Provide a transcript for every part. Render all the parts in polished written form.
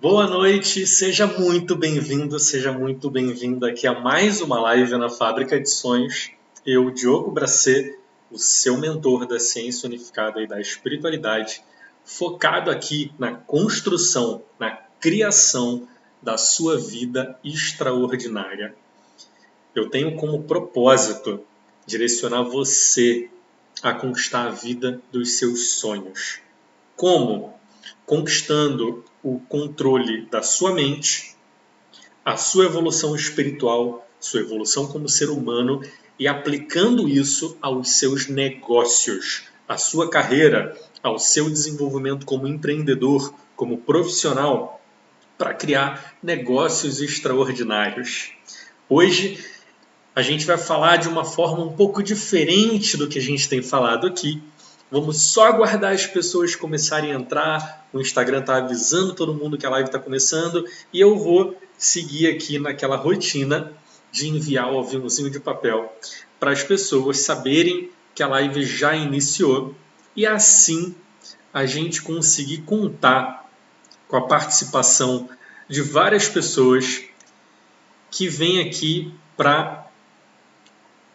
Boa noite, seja muito bem-vindo, seja muito bem-vinda aqui a mais uma live na Fábrica de Sonhos. Eu, Diogo Bracê, o seu mentor da ciência unificada e da espiritualidade, focado aqui na construção, na criação da sua vida extraordinária. Eu tenho como propósito direcionar você a conquistar a vida dos seus sonhos. Como? Conquistando o controle da sua mente, a sua evolução espiritual, sua evolução como ser humano e aplicando isso aos seus negócios, à sua carreira, ao seu desenvolvimento como empreendedor, como profissional, para criar negócios extraordinários. Hoje a gente vai falar de uma forma um pouco diferente do que a gente tem falado aqui. Vamos só aguardar as pessoas começarem a entrar. O Instagram está avisando todo mundo que a live está começando. E eu vou seguir aqui naquela rotina de enviar o aviãozinho de papel para as pessoas saberem que a live já iniciou. E assim a gente conseguir contar com a participação de várias pessoas que vêm aqui para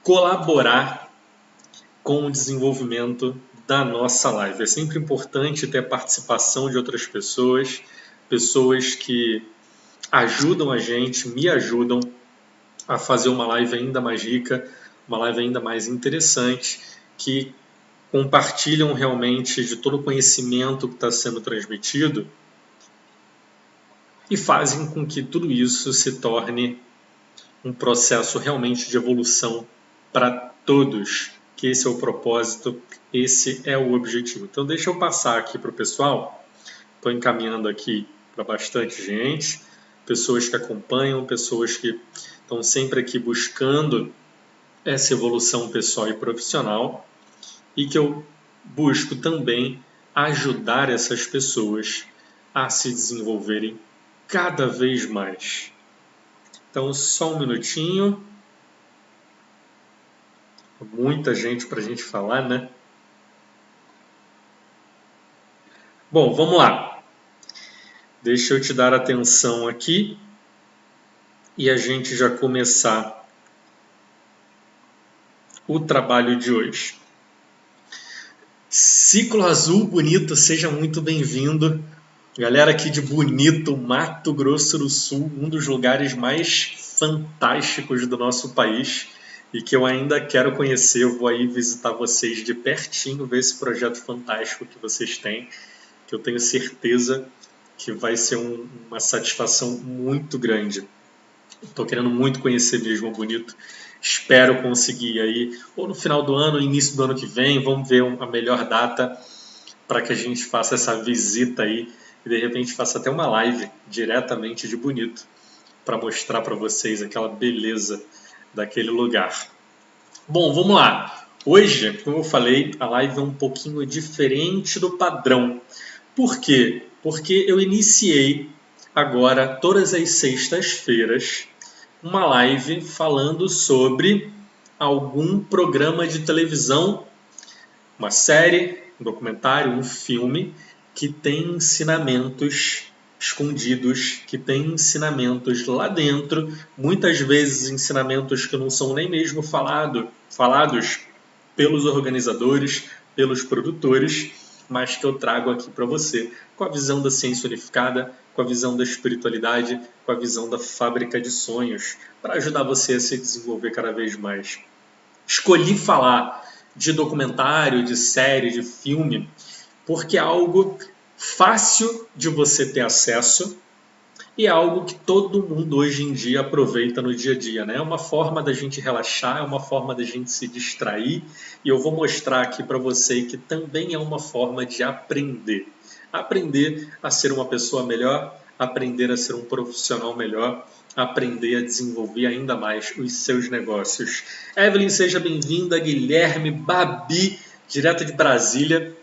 colaborar com o desenvolvimento da nossa live. É sempre importante ter a participação de outras pessoas, pessoas que ajudam a gente, me ajudam a fazer uma live ainda mais rica, uma live ainda mais interessante, que compartilham realmente de todo o conhecimento que está sendo transmitido e fazem com que tudo isso se torne um processo realmente de evolução para todos, que esse é o propósito, esse é o objetivo. Então deixa eu passar aqui para o pessoal, estou encaminhando aqui para bastante gente, pessoas que acompanham, pessoas que estão sempre aqui buscando essa evolução pessoal e profissional e que eu busco também ajudar essas pessoas a se desenvolverem cada vez mais. Então só um minutinho. Muita gente para a gente falar, né? Bom, vamos lá. Deixa eu te dar atenção aqui e a gente já começar o trabalho de hoje. Ciclo Azul Bonito, seja muito bem-vindo. Galera aqui de Bonito, Mato Grosso do Sul, um dos lugares mais fantásticos do nosso país e que eu ainda quero conhecer. Eu vou aí visitar vocês de pertinho, ver esse projeto fantástico que vocês têm, que eu tenho certeza que vai ser uma satisfação muito grande. Estou querendo muito conhecer mesmo Bonito. Espero conseguir aí, ou no final do ano, início do ano que vem, vamos ver a melhor data para que a gente faça essa visita aí e de repente faça até uma live diretamente de Bonito para mostrar para vocês aquela beleza daquele lugar. Bom, vamos lá. Hoje, como eu falei, a live é um pouquinho diferente do padrão. Por quê? Porque eu iniciei agora, todas as sextas-feiras, uma live falando sobre algum programa de televisão, uma série, um documentário, um filme que tem ensinamentos escondidos, que tem ensinamentos lá dentro, muitas vezes ensinamentos que não são nem mesmo falados pelos organizadores, pelos produtores, mas que eu trago aqui para você, com a visão da ciência unificada, com a visão da espiritualidade, com a visão da fábrica de sonhos, para ajudar você a se desenvolver cada vez mais. Escolhi falar de documentário, de série, de filme, porque é algo fácil de você ter acesso e é algo que todo mundo hoje em dia aproveita no dia a dia, né? É uma forma da gente relaxar, é uma forma da gente se distrair e eu vou mostrar aqui para você que também é uma forma de aprender. Aprender a ser uma pessoa melhor, aprender a ser um profissional melhor, aprender a desenvolver ainda mais os seus negócios. Evelyn, seja bem-vinda. Guilherme, Babi, direto de Brasília.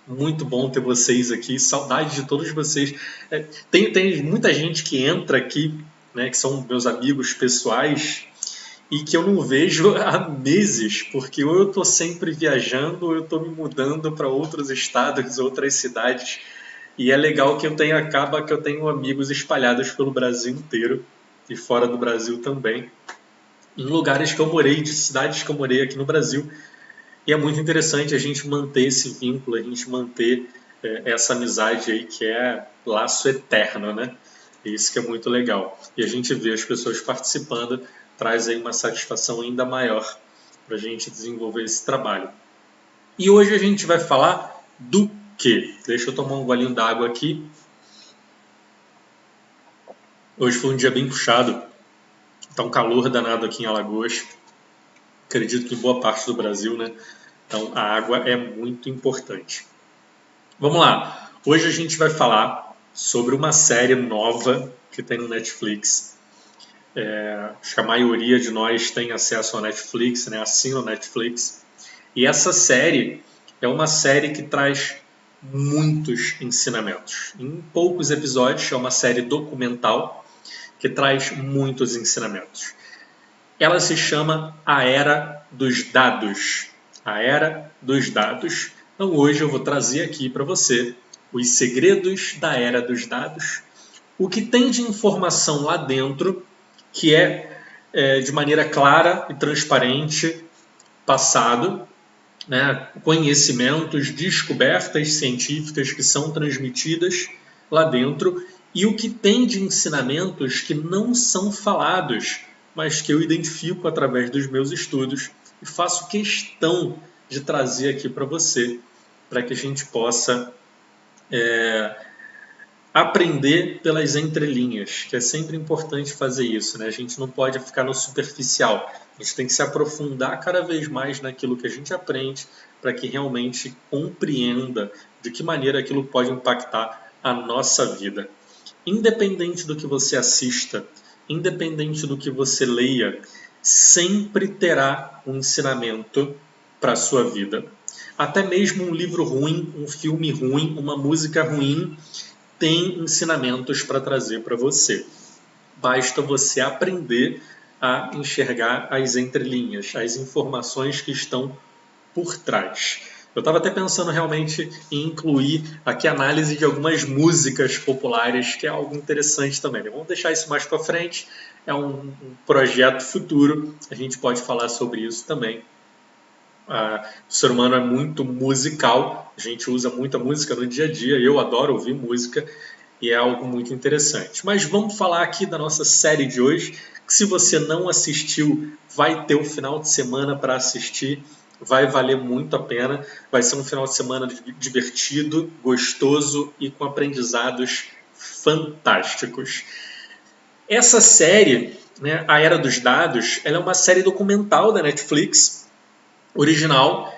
Muito bom ter vocês aqui, saudade de todos vocês. Tem muita gente que entra aqui, né, que são meus amigos pessoais, e que eu não vejo há meses, porque ou eu estou sempre viajando, ou eu estou me mudando para outros estados, outras cidades. E é legal que acaba que eu tenho amigos espalhados pelo Brasil inteiro e fora do Brasil também, em lugares que eu morei, de cidades que eu morei aqui no Brasil. E é muito interessante a gente manter esse vínculo, a gente manter essa amizade aí que é laço eterno, né? Isso que é muito legal. E a gente vê as pessoas participando, traz aí uma satisfação ainda maior para a gente desenvolver esse trabalho. E hoje a gente vai falar do quê? Deixa eu tomar um golinho d'água aqui. Hoje foi um dia bem puxado, tá um calor danado aqui em Alagoas. Acredito que em boa parte do Brasil, né? Então a água é muito importante. Vamos lá. Hoje a gente vai falar sobre uma série nova que tem no Netflix. Acho que a maioria de nós tem acesso ao Netflix, né? Assina o Netflix. E essa série é uma série que traz muitos ensinamentos. Em poucos episódios, é uma série documental que traz muitos ensinamentos. Ela se chama A Era dos Dados. A Era dos Dados. Então hoje eu vou trazer aqui para você os segredos da Era dos Dados, o que tem de informação lá dentro que é de maneira clara e transparente passado, né, conhecimentos, descobertas científicas que são transmitidas lá dentro e o que tem de ensinamentos que não são falados, mas que eu identifico através dos meus estudos e faço questão de trazer aqui para você, para que a gente possa aprender pelas entrelinhas, que é sempre importante fazer isso, né? A gente não pode ficar no superficial, a gente tem que se aprofundar cada vez mais naquilo que a gente aprende para que realmente compreenda de que maneira aquilo pode impactar a nossa vida. Independente do que você assista, independente do que você leia, sempre terá um ensinamento para a sua vida. Até mesmo um livro ruim, um filme ruim, uma música ruim, tem ensinamentos para trazer para você. Basta você aprender a enxergar as entrelinhas, as informações que estão por trás. Eu estava até pensando realmente em incluir aqui a análise de algumas músicas populares, que é algo interessante também. Vamos deixar isso mais para frente, é um projeto futuro, a gente pode falar sobre isso também. O ser humano é muito musical, a gente usa muita música no dia a dia, eu adoro ouvir música e é algo muito interessante. Mas vamos falar aqui da nossa série de hoje, que se você não assistiu, vai ter o final de semana para assistir. Vai valer muito a pena, vai ser um final de semana divertido, gostoso e com aprendizados fantásticos. Essa série, né, A Era dos Dados, ela é uma série documental da Netflix, original,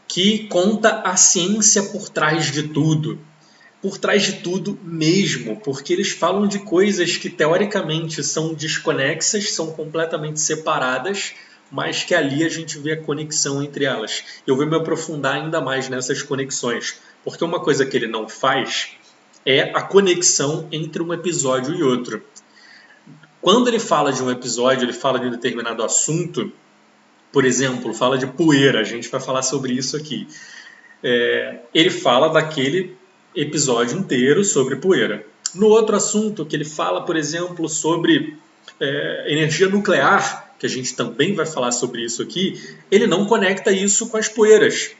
que conta a ciência por trás de tudo. Por trás de tudo mesmo, porque eles falam de coisas que teoricamente são desconexas, são completamente separadas, mas que ali a gente vê a conexão entre elas. Eu vou me aprofundar ainda mais nessas conexões, porque uma coisa que ele não faz é a conexão entre um episódio e outro. Quando ele fala de um episódio, ele fala de um determinado assunto, por exemplo, fala de poeira, a gente vai falar sobre isso aqui. Ele fala daquele episódio inteiro sobre poeira. No outro assunto, que ele fala, por exemplo, sobre energia nuclear, que a gente também vai falar sobre isso aqui, ele não conecta isso com as poeiras.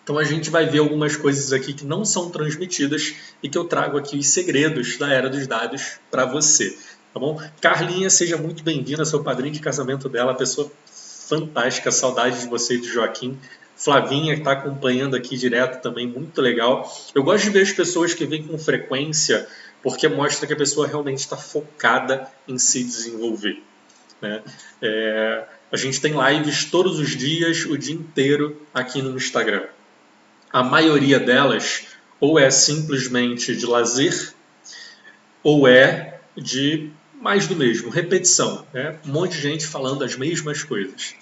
Então a gente vai ver algumas coisas aqui que não são transmitidas e que eu trago aqui os segredos da Era dos Dados para você. Tá bom? Carlinha, seja muito bem-vinda, sou padrinho de casamento dela, pessoa fantástica, saudade de você e de Joaquim. Flavinha, que está acompanhando aqui direto também, muito legal. Eu gosto de ver as pessoas que vêm com frequência, porque mostra que a pessoa realmente está focada em se desenvolver. Né? A gente tem lives todos os dias, o dia inteiro, aqui no Instagram. A maioria delas ou é simplesmente de lazer, ou é de mais do mesmo, repetição. Né? Um monte de gente falando as mesmas coisas.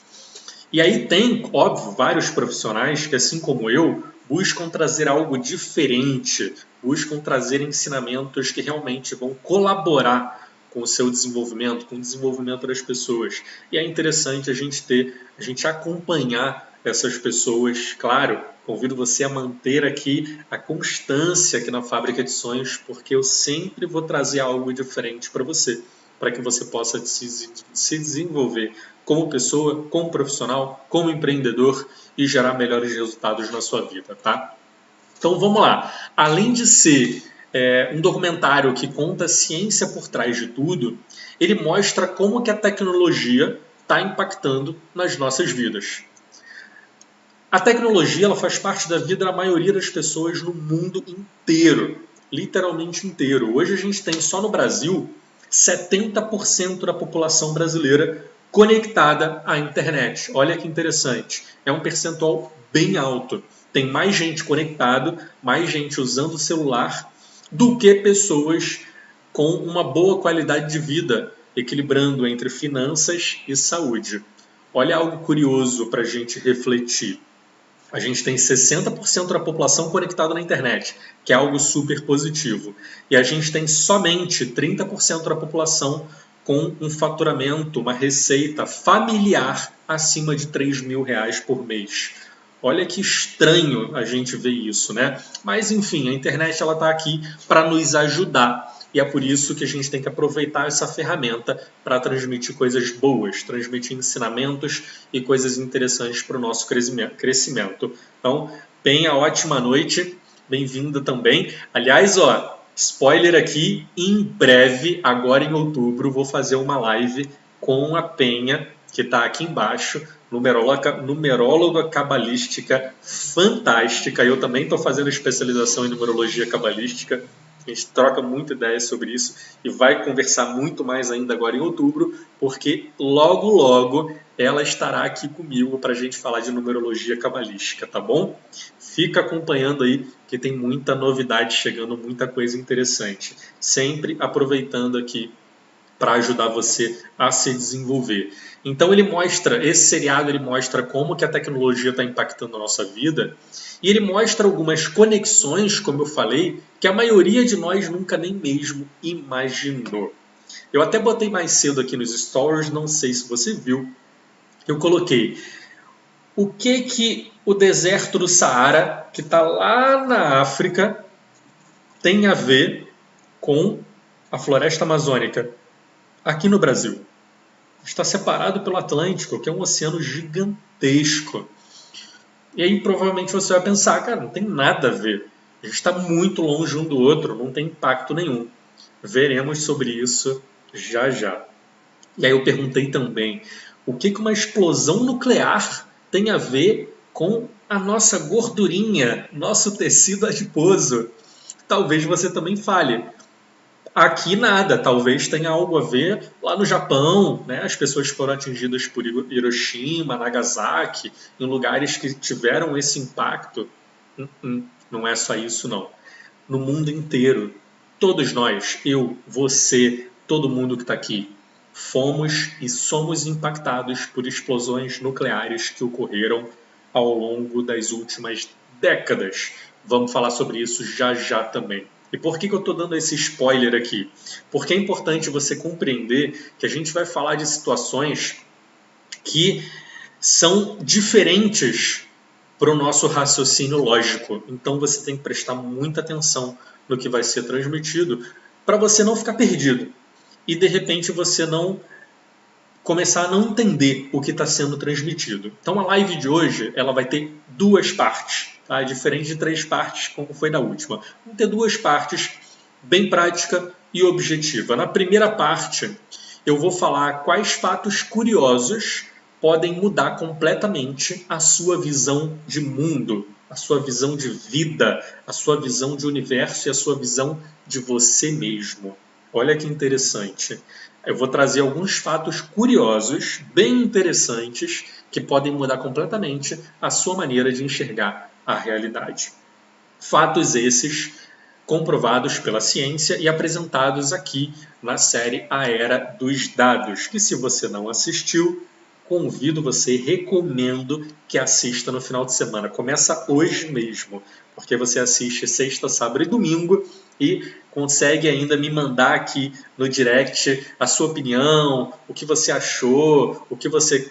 E aí tem, óbvio, vários profissionais que, assim como eu, buscam trazer algo diferente, buscam trazer ensinamentos que realmente vão colaborar com o seu desenvolvimento, com o desenvolvimento das pessoas. E é interessante a gente acompanhar essas pessoas. Claro, convido você a manter aqui a constância aqui na Fábrica de Sonhos, porque eu sempre vou trazer algo diferente para você, para que você possa se desenvolver como pessoa, como profissional, como empreendedor e gerar melhores resultados na sua vida, tá? Então vamos lá. Além de ser um documentário que conta a ciência por trás de tudo, ele mostra como que a tecnologia está impactando nas nossas vidas. A tecnologia ela faz parte da vida da maioria das pessoas no mundo inteiro, literalmente inteiro. Hoje a gente tem só no Brasil 70% da população brasileira conectada à internet. Olha que interessante, é um percentual bem alto. Tem mais gente conectado, mais gente usando o celular do que pessoas com uma boa qualidade de vida, equilibrando entre finanças e saúde. Olha algo curioso para a gente refletir. A gente tem 60% da população conectada na internet, que é algo super positivo. E a gente tem somente 30% da população com um faturamento, uma receita familiar acima de R$3.000 por mês. Olha que estranho a gente ver isso, né? Mas enfim, a internet ela está aqui para nos ajudar. E é por isso que a gente tem que aproveitar essa ferramenta para transmitir coisas boas, transmitir ensinamentos e coisas interessantes para o nosso crescimento. Então, tenha ótima noite, bem-vinda também. Aliás, spoiler aqui, em breve, agora em outubro, vou fazer uma live com a Penha, que está aqui embaixo, numeróloga cabalística fantástica. Eu também estou fazendo especialização em numerologia cabalística. A gente troca muita ideia sobre isso e vai conversar muito mais ainda agora em outubro, porque logo, logo ela estará aqui comigo para a gente falar de numerologia cabalística, tá bom? Fica acompanhando aí que tem muita novidade chegando, muita coisa interessante. Sempre aproveitando aqui para ajudar você a se desenvolver. Então esse seriado ele mostra como que a tecnologia está impactando a nossa vida e ele mostra algumas conexões, como eu falei, que a maioria de nós nunca nem mesmo imaginou. Eu até botei mais cedo aqui nos stories, não sei se você viu, eu coloquei o que o deserto do Saara, que está lá na África, tem a ver com a floresta amazônica aqui no Brasil. Está separado pelo Atlântico, que é um oceano gigantesco. E aí provavelmente você vai pensar, cara, não tem nada a ver. A gente está muito longe um do outro, não tem impacto nenhum. Veremos sobre isso já já. E aí eu perguntei também, o que uma explosão nuclear tem a ver com a nossa gordurinha, nosso tecido adiposo? Talvez você também fale. Aqui nada, talvez tenha algo a ver lá no Japão, né? As pessoas foram atingidas por Hiroshima, Nagasaki, em lugares que tiveram esse impacto. Não é só isso, não. No mundo inteiro, todos nós, eu, você, todo mundo que está aqui, fomos e somos impactados por explosões nucleares que ocorreram ao longo das últimas décadas. Vamos falar sobre isso já já também. E por que eu estou dando esse spoiler aqui? Porque é importante você compreender que a gente vai falar de situações que são diferentes para o nosso raciocínio lógico. Então você tem que prestar muita atenção no que vai ser transmitido para você não ficar perdido. E de repente você não começar a não entender o que está sendo transmitido. Então a live de hoje ela vai ter duas partes. Tá? Diferente de 3 partes, como foi na última. Vamos ter 2 partes, bem prática e objetiva. Na primeira parte, eu vou falar quais fatos curiosos podem mudar completamente a sua visão de mundo, a sua visão de vida, a sua visão de universo e a sua visão de você mesmo. Olha que interessante. Eu vou trazer alguns fatos curiosos, bem interessantes, que podem mudar completamente a sua maneira de enxergar a realidade. Fatos esses comprovados pela ciência e apresentados aqui na série A Era dos Dados, que se você não assistiu, convido você, recomendo que assista no final de semana. Começa hoje mesmo, porque você assiste sexta, sábado e domingo e consegue ainda me mandar aqui no direct a sua opinião, o que você achou, o que você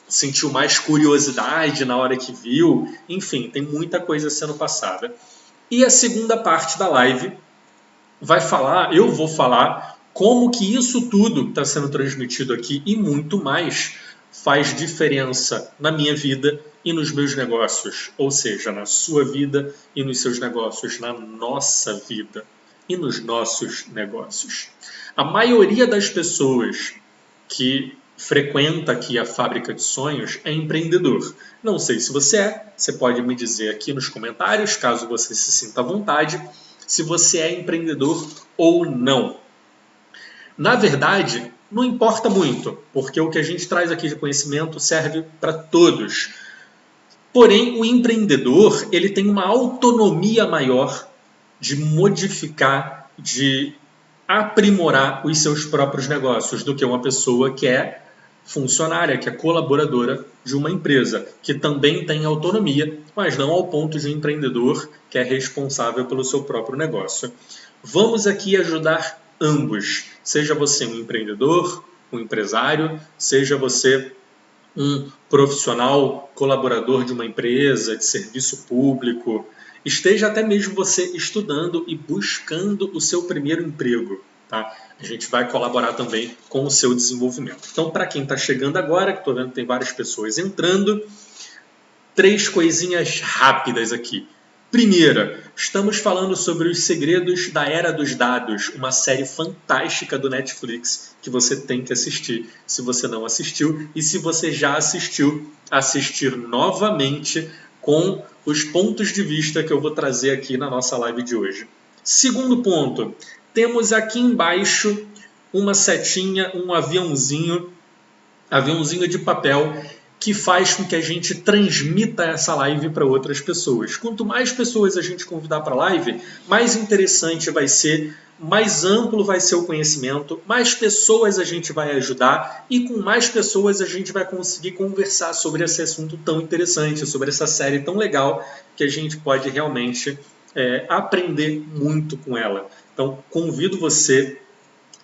sentiu mais curiosidade na hora que viu. Enfim, tem muita coisa sendo passada. E a segunda parte da live eu vou falar como que isso tudo que está sendo transmitido aqui e muito mais faz diferença na minha vida e nos meus negócios, ou seja, na sua vida e nos seus negócios, na nossa vida e nos nossos negócios. A maioria das pessoas que frequenta aqui a Fábrica de Sonhos é empreendedor. Não sei se você pode me dizer aqui nos comentários, caso você se sinta à vontade, se você é empreendedor ou não. Na verdade, não importa muito, porque o que a gente traz aqui de conhecimento serve para todos. Porém, o empreendedor ele tem uma autonomia maior de modificar, de aprimorar os seus próprios negócios do que uma pessoa que é funcionária, que é colaboradora de uma empresa, que também tem autonomia, mas não ao ponto de empreendedor que é responsável pelo seu próprio negócio. Vamos aqui ajudar ambos, seja você um empreendedor, um empresário, seja você um profissional colaborador de uma empresa, de serviço público, esteja até mesmo você estudando e buscando o seu primeiro emprego. Tá? A gente vai colaborar também com o seu desenvolvimento. Então, para quem está chegando agora, que estou vendo que tem várias pessoas entrando, 3 coisinhas rápidas aqui. Primeira, estamos falando sobre os segredos da Era dos Dados, uma série fantástica do Netflix que você tem que assistir, se você não assistiu, e se você já assistiu, assistir novamente com os pontos de vista que eu vou trazer aqui na nossa live de hoje. Segundo ponto, temos aqui embaixo uma setinha, um aviãozinho de papel, que faz com que a gente transmita essa live para outras pessoas. Quanto mais pessoas a gente convidar para a live, mais interessante vai ser, mais amplo vai ser o conhecimento, mais pessoas a gente vai ajudar e com mais pessoas a gente vai conseguir conversar sobre esse assunto tão interessante, sobre essa série tão legal que a gente pode realmente aprender muito com ela. Então, convido você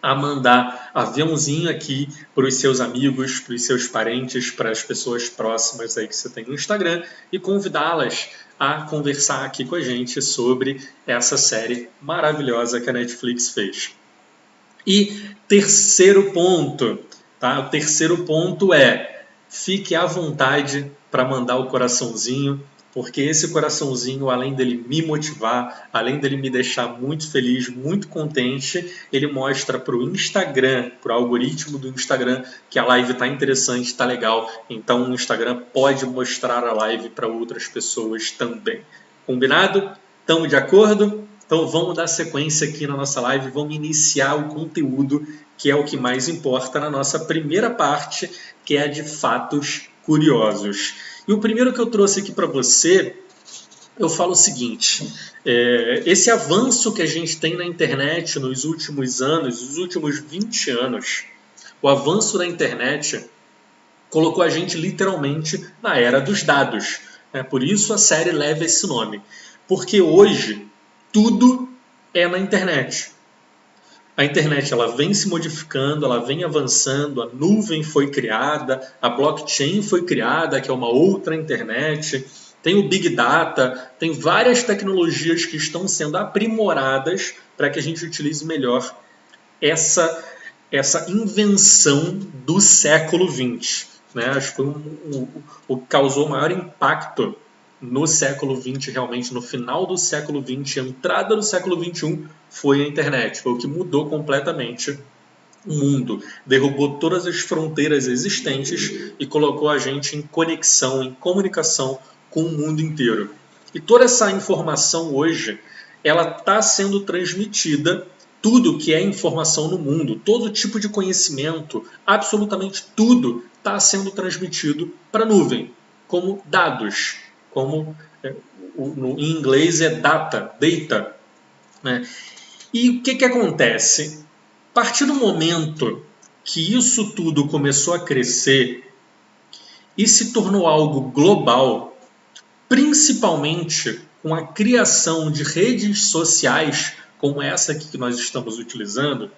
a mandar aviãozinho aqui para os seus amigos, para os seus parentes, para as pessoas próximas aí que você tem no Instagram e convidá-las a conversar aqui com a gente sobre essa série maravilhosa que a Netflix fez. E terceiro ponto, tá? O terceiro ponto é: fique à vontade para mandar o coraçãozinho, porque esse coraçãozinho, além dele me motivar, além dele me deixar muito feliz, muito contente, ele mostra para o Instagram, para o algoritmo do Instagram, que a live está interessante, está legal. Então o Instagram pode mostrar a live para outras pessoas também. Combinado? Estamos de acordo? Então vamos dar sequência aqui na nossa live, vamos iniciar o conteúdo, que é o que mais importa na nossa primeira parte, que é a de fatos curiosos. E o primeiro que eu trouxe aqui para você, eu falo o seguinte: esse avanço que a gente tem na internet nos últimos anos, nos últimos 20 anos, o avanço da internet colocou a gente literalmente na era dos dados. Por isso a série leva esse nome. Porque hoje tudo é na internet. A internet ela vem se modificando, ela vem avançando, a nuvem foi criada, a blockchain foi criada, que é uma outra internet, tem o Big Data, tem várias tecnologias que estão sendo aprimoradas para que a gente utilize melhor essa invenção do século XX. Né? Acho que foi o que causou o maior impacto no século XX, realmente no final do século XX, entrada do século XXI, foi a internet. Foi o que mudou completamente o mundo. Derrubou todas as fronteiras existentes e colocou a gente em conexão, em comunicação com o mundo inteiro. E toda essa informação hoje, ela está sendo transmitida, tudo que é informação no mundo, todo tipo de conhecimento, absolutamente tudo está sendo transmitido para a nuvem, como dados, como em inglês é data. Né? E o que acontece? A partir do momento que isso tudo começou a crescer e se tornou algo global, principalmente com a criação de redes sociais como essa aqui que nós estamos utilizando,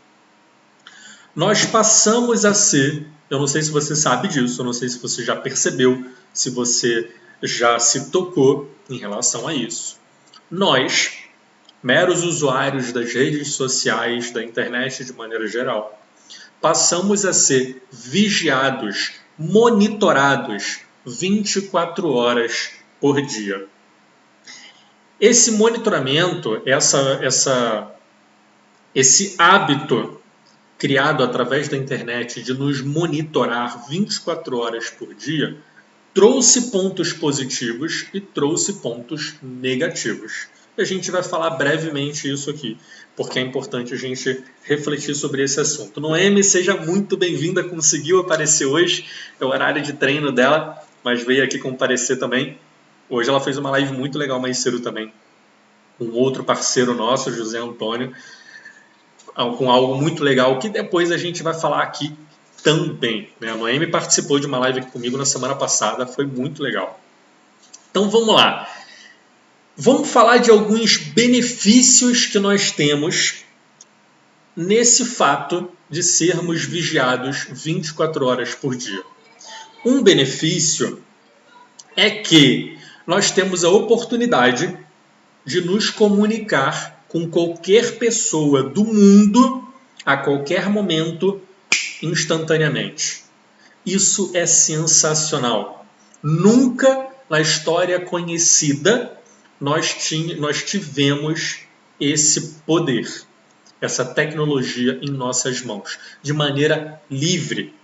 nós passamos a ser Eu não sei se você sabe disso, eu não sei se você já percebeu, se você já se tocou em relação a isso. Nós, meros usuários das redes sociais, da internet de maneira geral, passamos a ser vigiados, monitorados 24 horas por dia. Esse monitoramento, esse hábito criado através da internet de nos monitorar 24 horas por dia, trouxe pontos positivos e trouxe pontos negativos. E a gente vai falar brevemente isso aqui, porque é importante a gente refletir sobre esse assunto. Noemi, seja muito bem-vinda, conseguiu aparecer hoje, é o horário de treino dela, mas veio aqui comparecer também. Hoje ela fez uma live muito legal mais cedo também, com outro parceiro nosso, José Antônio, com algo muito legal que depois a gente vai falar aqui também. A Noemi participou de uma live aqui comigo na semana passada, foi muito legal. Então vamos lá. Vamos falar de alguns benefícios que nós temos nesse fato de sermos vigiados 24 horas por dia. Um benefício é que nós temos a oportunidade de nos comunicar com qualquer pessoa do mundo a qualquer momento, instantaneamente. Isso é sensacional. Nunca na história conhecida nós tivemos esse poder, essa tecnologia em nossas mãos, de maneira livre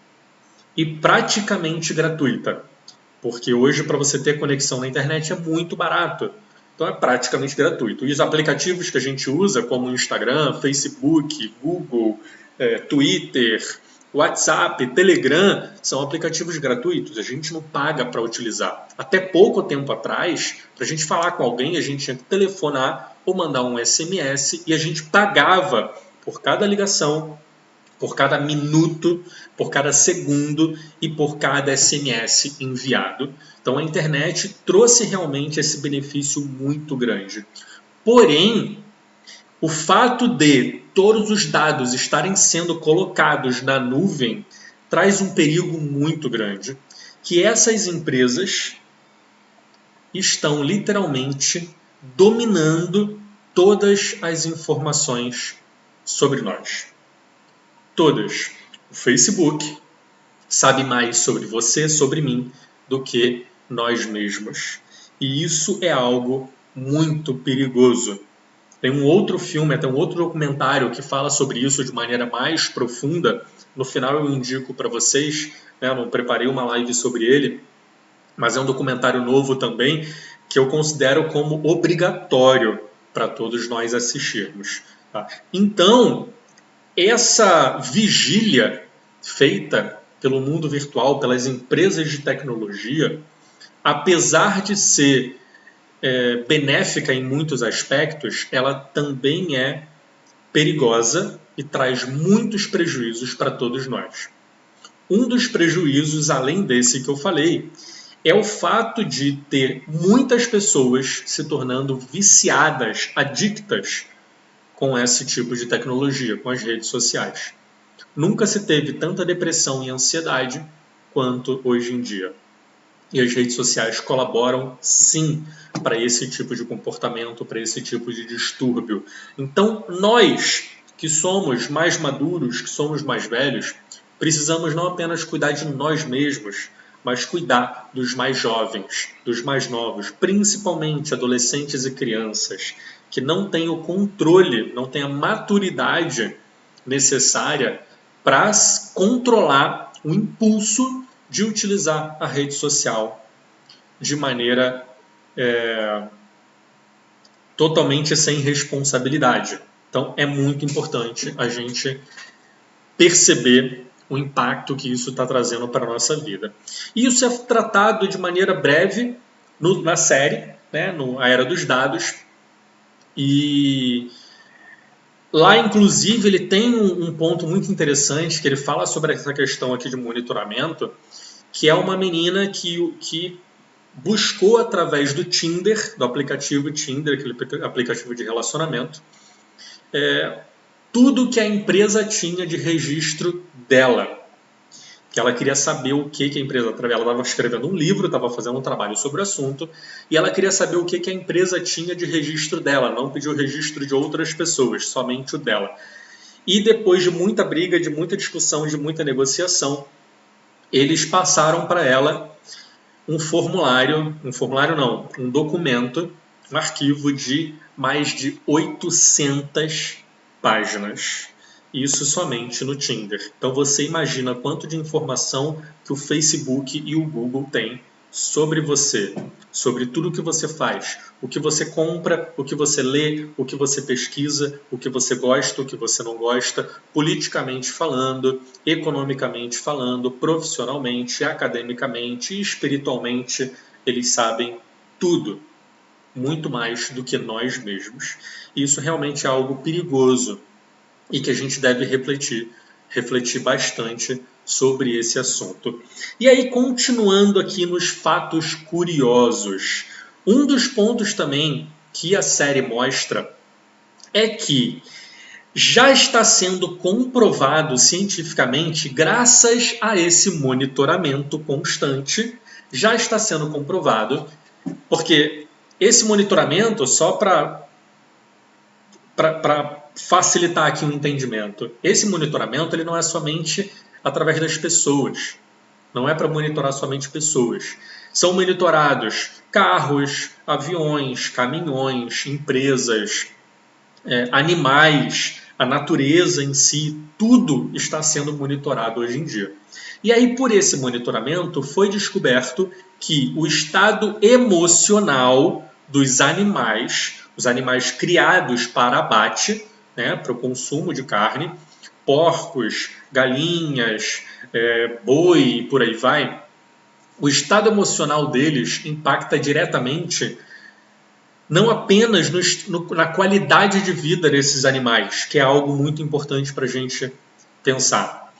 e praticamente gratuita. Porque hoje, para você ter conexão na internet, é muito barato. Então, é praticamente gratuito. E os aplicativos que a gente usa, como Instagram, Facebook, Google, Twitter, WhatsApp, Telegram, são aplicativos gratuitos. A gente não paga para utilizar. Até pouco tempo atrás, para a gente falar com alguém, a gente tinha que telefonar ou mandar um SMS e a gente pagava por cada ligação, por cada minuto, por cada segundo e por cada SMS enviado. Então a internet trouxe realmente esse benefício muito grande. Porém, o fato de todos os dados estarem sendo colocados na nuvem traz um perigo muito grande, que essas empresas estão literalmente dominando todas as informações sobre nós. Todas. O Facebook sabe mais sobre você, sobre mim, do que nós mesmos. E isso é algo muito perigoso. Tem um outro filme, até um outro documentário que fala sobre isso de maneira mais profunda. No final eu indico para vocês, eu não preparei uma live sobre ele, mas é um documentário novo também, que eu considero como obrigatório para todos nós assistirmos. Tá? Então, essa vigília feita pelo mundo virtual, pelas empresas de tecnologia, apesar de ser benéfica em muitos aspectos, ela também é perigosa e traz muitos prejuízos para todos nós. Um dos prejuízos, além desse que eu falei, é o fato de ter muitas pessoas se tornando viciadas, adictas com esse tipo de tecnologia, com as redes sociais. Nunca se teve tanta depressão e ansiedade quanto hoje em dia. E as redes sociais colaboram, sim, para esse tipo de comportamento, para esse tipo de distúrbio. Então, nós, que somos mais maduros, que somos mais velhos, precisamos não apenas cuidar de nós mesmos, mas cuidar dos mais jovens, dos mais novos, principalmente adolescentes e crianças, que não têm o controle, não têm a maturidade necessária para controlar o impulso de utilizar a rede social de maneira totalmente sem responsabilidade. Então, é muito importante a gente perceber o impacto que isso está trazendo para a nossa vida. E isso é tratado de maneira breve na série, né, no A Era dos Dados. E lá, inclusive, ele tem um ponto muito interessante, que ele fala sobre essa questão aqui de monitoramento, que é uma menina que buscou através do Tinder, do aplicativo Tinder, aquele aplicativo de relacionamento, tudo que a empresa tinha de registro dela. que ela queria saber o que a empresa... Ela estava escrevendo um livro, estava fazendo um trabalho sobre o assunto, e ela queria saber o que a empresa tinha de registro dela, não pediu o registro de outras pessoas, somente o dela. E depois de muita briga, de muita discussão, de muita negociação, eles passaram para ela um documento, um arquivo de mais de 800 páginas. Isso somente no Tinder. Então você imagina quanto de informação que o Facebook e o Google têm sobre você, sobre tudo o que você faz, o que você compra, o que você lê, o que você pesquisa, o que você gosta, o que você não gosta, politicamente falando, economicamente falando, profissionalmente, academicamente e espiritualmente, eles sabem tudo, muito mais do que nós mesmos. E isso realmente é algo perigoso e que a gente deve refletir bastante sobre esse assunto. E aí, continuando aqui nos fatos curiosos, um dos pontos também que a série mostra é que já está sendo comprovado cientificamente, graças a esse monitoramento constante, já está sendo comprovado, porque esse monitoramento, só para facilitar aqui o entendimento, esse monitoramento ele não é somente através das pessoas, não é para monitorar somente pessoas. São monitorados carros, aviões, caminhões, empresas, animais, a natureza em si, tudo está sendo monitorado hoje em dia. E aí, por esse monitoramento, foi descoberto que o estado emocional dos animais, os animais criados para abate, para o consumo de carne, porcos, galinhas, boi, por aí vai, o estado emocional deles impacta diretamente não apenas na qualidade de vida desses animais, que é algo muito importante para a gente pensar,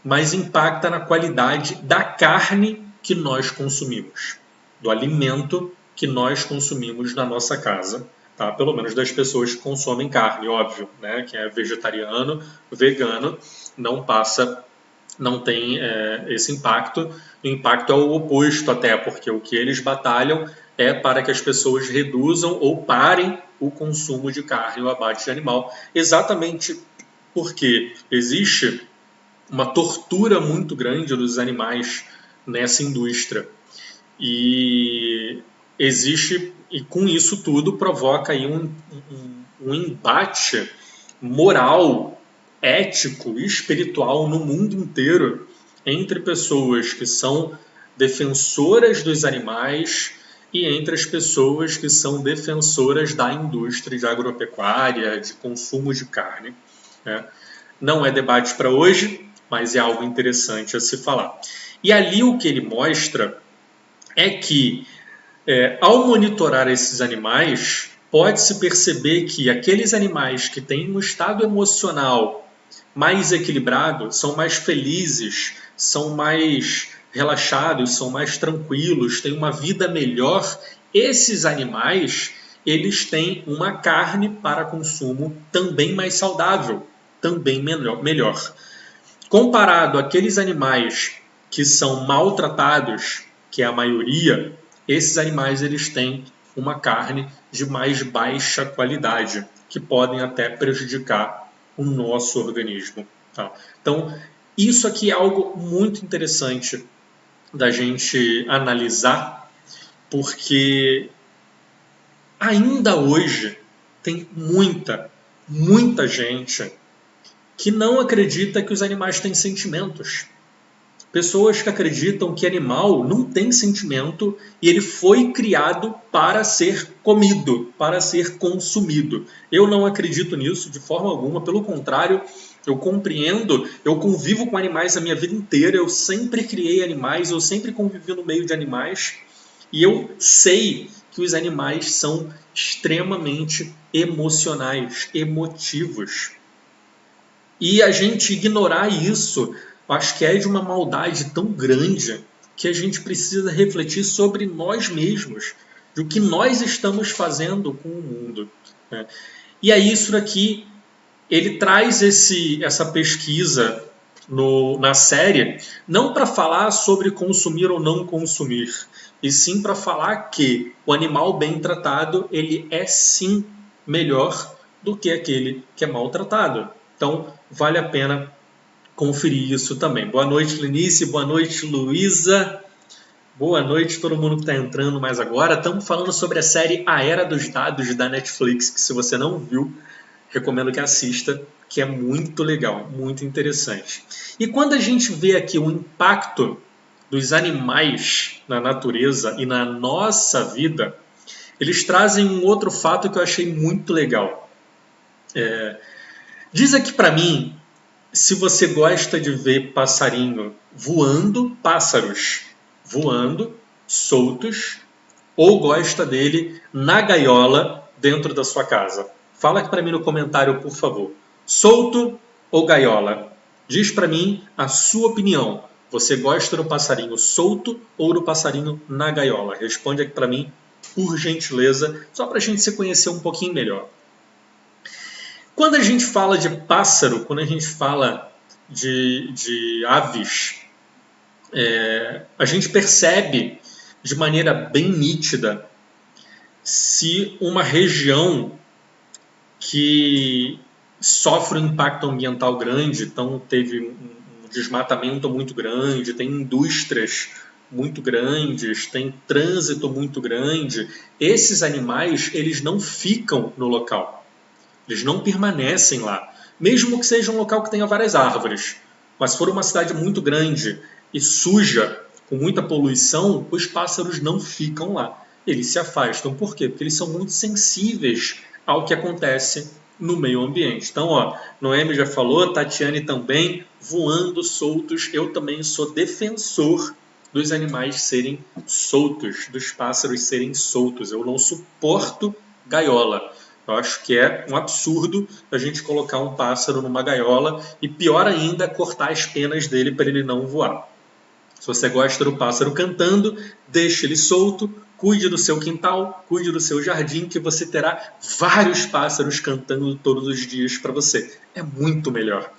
mas impacta na qualidade da carne que nós consumimos, do alimento que nós consumimos na nossa casa. Tá? Pelo menos das pessoas que consomem carne, óbvio, né? Quem é vegetariano, vegano, não tem esse impacto. O impacto é o oposto até, porque o que eles batalham é para que as pessoas reduzam ou parem o consumo de carne, o abate de animal, exatamente porque existe uma tortura muito grande dos animais nessa indústria. E com isso tudo provoca aí um embate moral, ético e espiritual no mundo inteiro entre pessoas que são defensoras dos animais e entre as pessoas que são defensoras da indústria de agropecuária, de consumo de carne. Não é debate para hoje, mas é algo interessante a se falar. E ali o que ele mostra é que, ao monitorar esses animais, pode-se perceber que aqueles animais que têm um estado emocional mais equilibrado são mais felizes, são mais relaxados, são mais tranquilos, têm uma vida melhor. Esses animais, eles têm uma carne para consumo também mais saudável, também melhor. Comparado àqueles animais que são maltratados, que é a maioria, esses animais eles têm uma carne de mais baixa qualidade, que podem até prejudicar o nosso organismo. Tá? Então, isso aqui é algo muito interessante da gente analisar, porque ainda hoje tem muita gente que não acredita que os animais têm sentimentos. Pessoas que acreditam que animal não tem sentimento e ele foi criado para ser comido, para ser consumido. Eu não acredito nisso de forma alguma, pelo contrário, eu compreendo, eu convivo com animais a minha vida inteira, eu sempre criei animais, eu sempre convivi no meio de animais e eu sei que os animais são extremamente emocionais, emotivos. E a gente ignorar isso, acho que é de uma maldade tão grande que a gente precisa refletir sobre nós mesmos, do que nós estamos fazendo com o mundo. E aí isso daqui, ele traz essa pesquisa na série, não para falar sobre consumir ou não consumir, e sim para falar que o animal bem tratado, ele é sim melhor do que aquele que é maltratado. Então, vale a pena conferir isso também. Boa noite, Lenice. Boa noite, Luísa. Boa noite todo mundo que está entrando mais agora. Estamos falando sobre a série A Era dos Dados da Netflix, que se você não viu, recomendo que assista, que é muito legal, muito interessante. E quando a gente vê aqui o impacto dos animais na natureza e na nossa vida, eles trazem um outro fato que eu achei muito legal. Diz aqui para mim se você gosta de ver passarinho voando, pássaros voando, soltos, ou gosta dele na gaiola dentro da sua casa. Fala aqui para mim no comentário, por favor. Solto ou gaiola? Diz para mim a sua opinião. Você gosta do passarinho solto ou do passarinho na gaiola? Responde aqui para mim, por gentileza, só para a gente se conhecer um pouquinho melhor. Quando a gente fala de pássaro, quando a gente fala de aves, a gente percebe de maneira bem nítida se uma região que sofre um impacto ambiental grande, então teve um desmatamento muito grande, tem indústrias muito grandes, tem trânsito muito grande, esses animais eles não ficam no local. Eles não permanecem lá, mesmo que seja um local que tenha várias árvores. Mas se for uma cidade muito grande e suja, com muita poluição, os pássaros não ficam lá. Eles se afastam. Por quê? Porque eles são muito sensíveis ao que acontece no meio ambiente. Então, Noemi já falou, Tatiane também, voando soltos. Eu também sou defensor dos animais serem soltos, dos pássaros serem soltos. Eu não suporto gaiola. Eu acho que é um absurdo a gente colocar um pássaro numa gaiola e, pior ainda, cortar as penas dele para ele não voar. Se você gosta do pássaro cantando, deixe ele solto, cuide do seu quintal, cuide do seu jardim, que você terá vários pássaros cantando todos os dias para você. É muito melhor.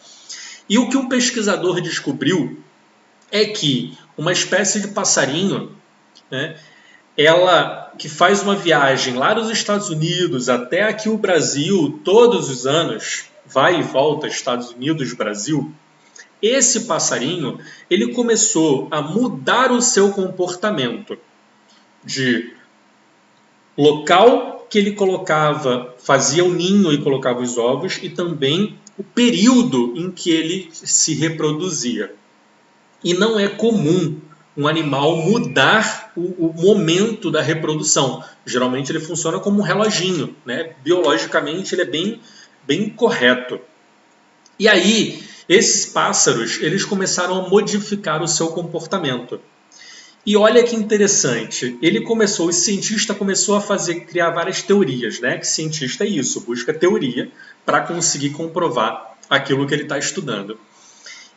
E o que um pesquisador descobriu é que uma espécie de passarinho, né, ela que faz uma viagem lá dos Estados Unidos até aqui o Brasil todos os anos, vai e volta Estados Unidos, Brasil, esse passarinho ele começou a mudar o seu comportamento de local que ele colocava, fazia o ninho e colocava os ovos, e também o período em que ele se reproduzia. E não é comum um animal mudar o momento da reprodução. Geralmente ele funciona como um reloginho, né? Biologicamente ele é bem correto. E aí, esses pássaros, eles começaram a modificar o seu comportamento. E olha que interessante, o cientista começou a criar várias teorias, né? Que cientista é isso, busca teoria para conseguir comprovar aquilo que ele está estudando.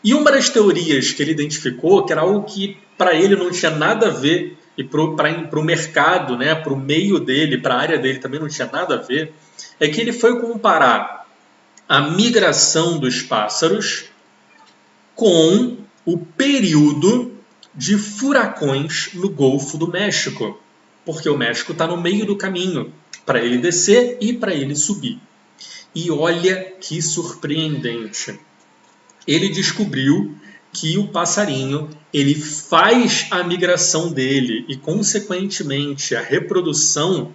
E uma das teorias que ele identificou, que era algo que para ele não tinha nada a ver, e para o mercado, né, para o meio dele, para a área dele também não tinha nada a ver, é que ele foi comparar a migração dos pássaros com o período de furacões no Golfo do México. Porque o México está no meio do caminho para ele descer e para ele subir. E olha que surpreendente. Ele descobriu que o passarinho ele faz a migração dele e, consequentemente, a reprodução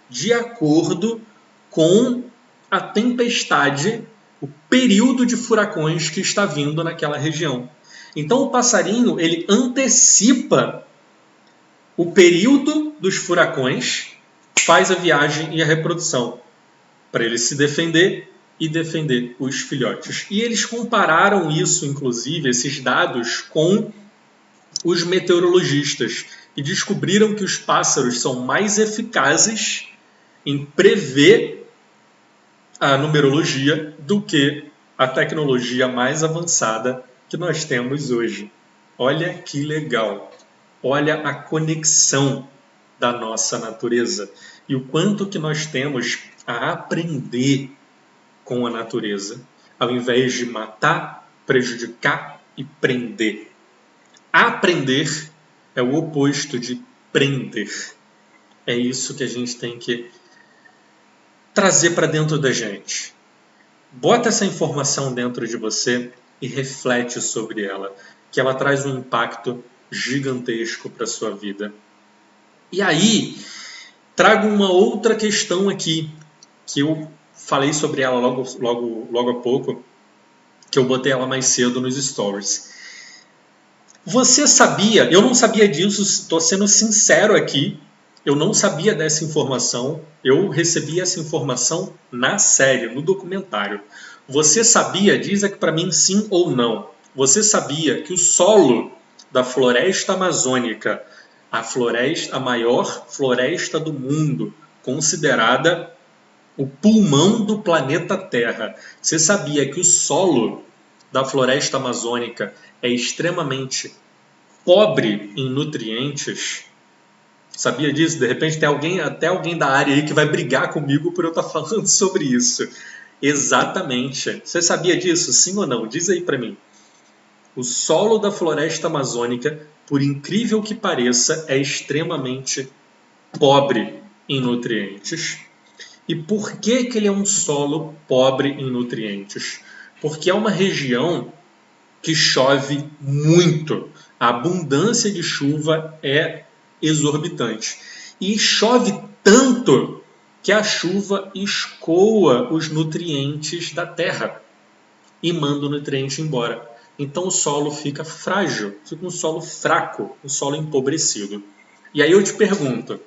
de acordo com a tempestade, o período de furacões que está vindo naquela região. Então, o passarinho ele antecipa o período dos furacões, faz a viagem e a reprodução para ele se defender e defender os filhotes. E eles compararam isso, inclusive, esses dados, com os meteorologistas e descobriram que os pássaros são mais eficazes em prever a numerologia do que a tecnologia mais avançada que nós temos hoje. Olha que legal! Olha a conexão da nossa natureza e o quanto que nós temos a aprender com a natureza, ao invés de matar, prejudicar e prender. Aprender é o oposto de prender. É isso que a gente tem que trazer para dentro da gente. Bota essa informação dentro de você e reflete sobre ela, que ela traz um impacto gigantesco para a sua vida. E aí, trago uma outra questão aqui, que eu falei sobre ela logo há pouco, que eu botei ela mais cedo nos stories. Você sabia, eu não sabia disso, estou sendo sincero aqui, eu não sabia dessa informação, eu recebi essa informação na série, no documentário. Você sabia, diz aqui para mim sim ou não, você sabia que o solo da floresta amazônica, a maior floresta do mundo, considerada o pulmão do planeta Terra, você sabia que o solo da floresta amazônica é extremamente pobre em nutrientes? Sabia disso? De repente tem até alguém da área aí que vai brigar comigo por eu estar falando sobre isso. Exatamente. Você sabia disso? Sim ou não? Diz aí para mim. O solo da floresta amazônica, por incrível que pareça, é extremamente pobre em nutrientes. E por que ele é um solo pobre em nutrientes? Porque é uma região que chove muito. A abundância de chuva é exorbitante. E chove tanto que a chuva escoa os nutrientes da terra e manda o nutriente embora. Então o solo fica frágil, fica um solo fraco, um solo empobrecido. E aí eu te pergunto,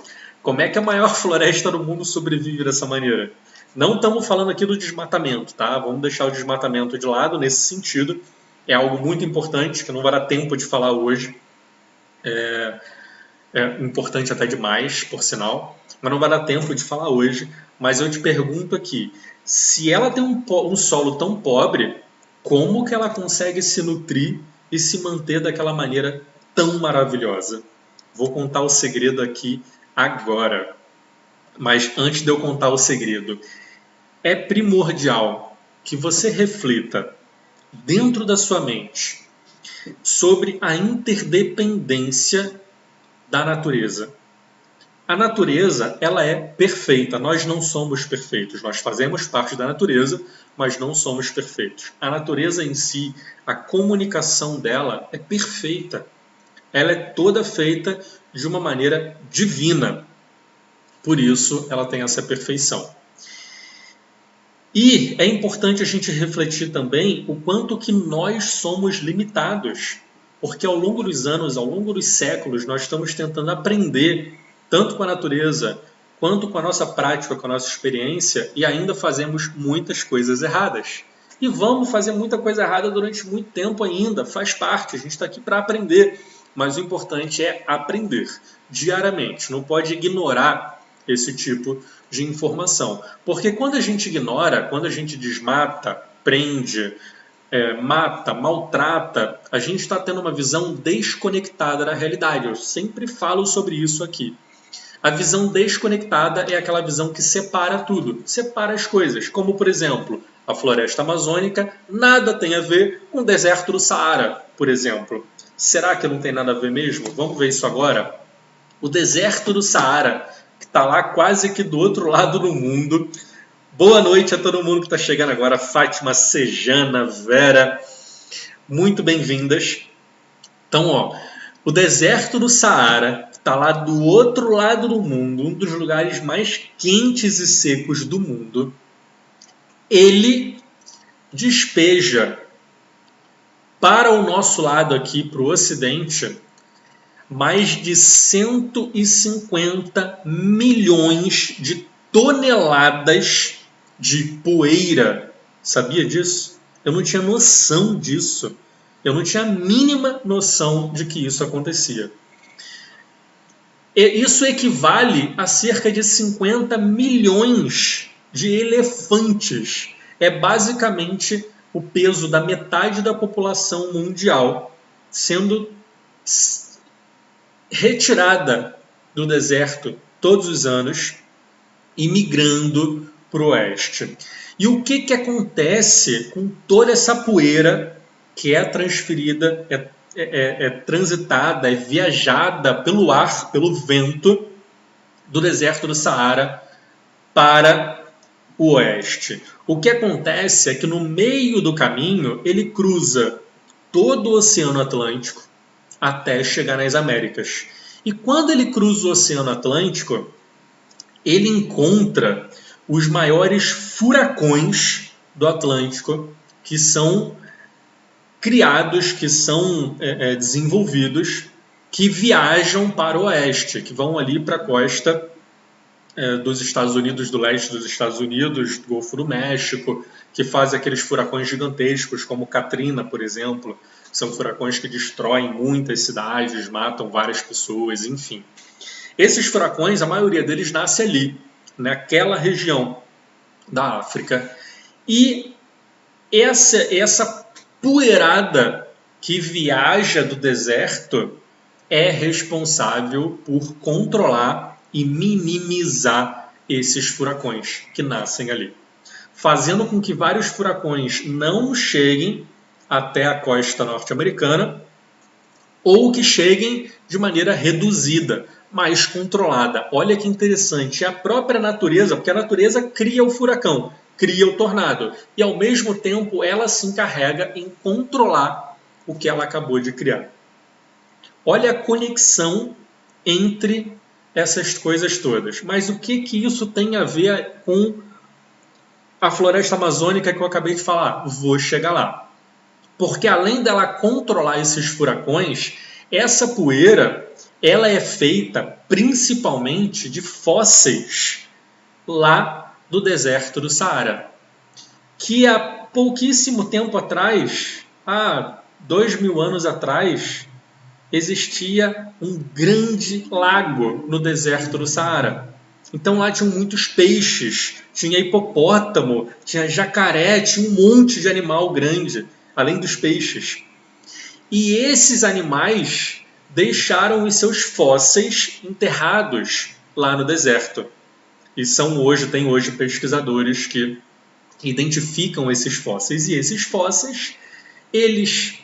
como é que a maior floresta do mundo sobrevive dessa maneira? Não estamos falando aqui do desmatamento, tá? Vamos deixar o desmatamento de lado nesse sentido. É algo muito importante, que não vai dar tempo de falar hoje. É importante até demais, por sinal. Mas não vai dar tempo de falar hoje. Mas eu te pergunto aqui, se ela tem um solo tão pobre, como que ela consegue se nutrir e se manter daquela maneira tão maravilhosa? Vou contar o segredo aqui agora. Mas antes de eu contar o segredo, é primordial que você reflita dentro da sua mente sobre a interdependência da natureza. A natureza, ela é perfeita. Nós não somos perfeitos. Nós fazemos parte da natureza, mas não somos perfeitos. A natureza em si, a comunicação dela é perfeita. Ela é toda feita de uma maneira divina. Por isso, ela tem essa perfeição. E é importante a gente refletir também o quanto que nós somos limitados. Porque ao longo dos anos, ao longo dos séculos, nós estamos tentando aprender tanto com a natureza, quanto com a nossa prática, com a nossa experiência, e ainda fazemos muitas coisas erradas. E vamos fazer muita coisa errada durante muito tempo ainda, faz parte, a gente está aqui para aprender. Mas o importante é aprender diariamente, não pode ignorar esse tipo de informação. Porque quando a gente ignora, quando a gente desmata, prende, mata, maltrata, a gente está tendo uma visão desconectada da realidade. Eu sempre falo sobre isso aqui. A visão desconectada é aquela visão que separa tudo, separa as coisas, como por exemplo, a floresta amazônica nada tem a ver com o deserto do Saara, por exemplo. Será que não tem nada a ver mesmo? Vamos ver isso agora. O deserto do Saara, que está lá quase que do outro lado do mundo. Boa noite a todo mundo que está chegando agora. Fátima, Sejana, Vera, muito bem-vindas. Então, o deserto do Saara, que está lá do outro lado do mundo, um dos lugares mais quentes e secos do mundo, ele despeja para o nosso lado aqui, para o Ocidente, mais de 150 milhões de toneladas de poeira. Sabia disso? Eu não tinha noção disso. Eu não tinha a mínima noção de que isso acontecia. Isso equivale a cerca de 50 milhões de elefantes. É basicamente o peso da metade da população mundial sendo retirada do deserto todos os anos e migrando para o oeste. E o que acontece com toda essa poeira que é transferida, é transitada, é viajada pelo ar, pelo vento do deserto do Saara para o oeste. O que acontece é que no meio do caminho ele cruza todo o Oceano Atlântico até chegar nas Américas. E quando ele cruza o Oceano Atlântico, ele encontra os maiores furacões do Atlântico que são criados, que são desenvolvidos, que viajam para o oeste, que vão ali para a costa dos Estados Unidos, do leste dos Estados Unidos, do Golfo do México, que fazem aqueles furacões gigantescos, como Katrina, por exemplo. São furacões que destroem muitas cidades, matam várias pessoas, enfim. Esses furacões, a maioria deles nasce ali, naquela região da África. E essa poeirada que viaja do deserto é responsável por controlar e minimizar esses furacões que nascem ali, fazendo com que vários furacões não cheguem até a costa norte-americana ou que cheguem de maneira reduzida, mais controlada. Olha que interessante, é a própria natureza, porque a natureza cria o furacão, cria o tornado, e ao mesmo tempo ela se encarrega em controlar o que ela acabou de criar. Olha a conexão entre essas coisas todas. Mas o que isso tem a ver com a floresta amazônica que eu acabei de falar? Vou chegar lá. Porque além dela controlar esses furacões, essa poeira ela é feita principalmente de fósseis lá do deserto do Saara, que há pouquíssimo tempo atrás, há 2000 anos atrás, existia um grande lago no deserto do Saara. Então lá tinham muitos peixes, tinha hipopótamo, tinha jacaré, tinha um monte de animal grande, além dos peixes. E esses animais deixaram os seus fósseis enterrados lá no deserto. E tem hoje pesquisadores que identificam esses fósseis. E esses fósseis, eles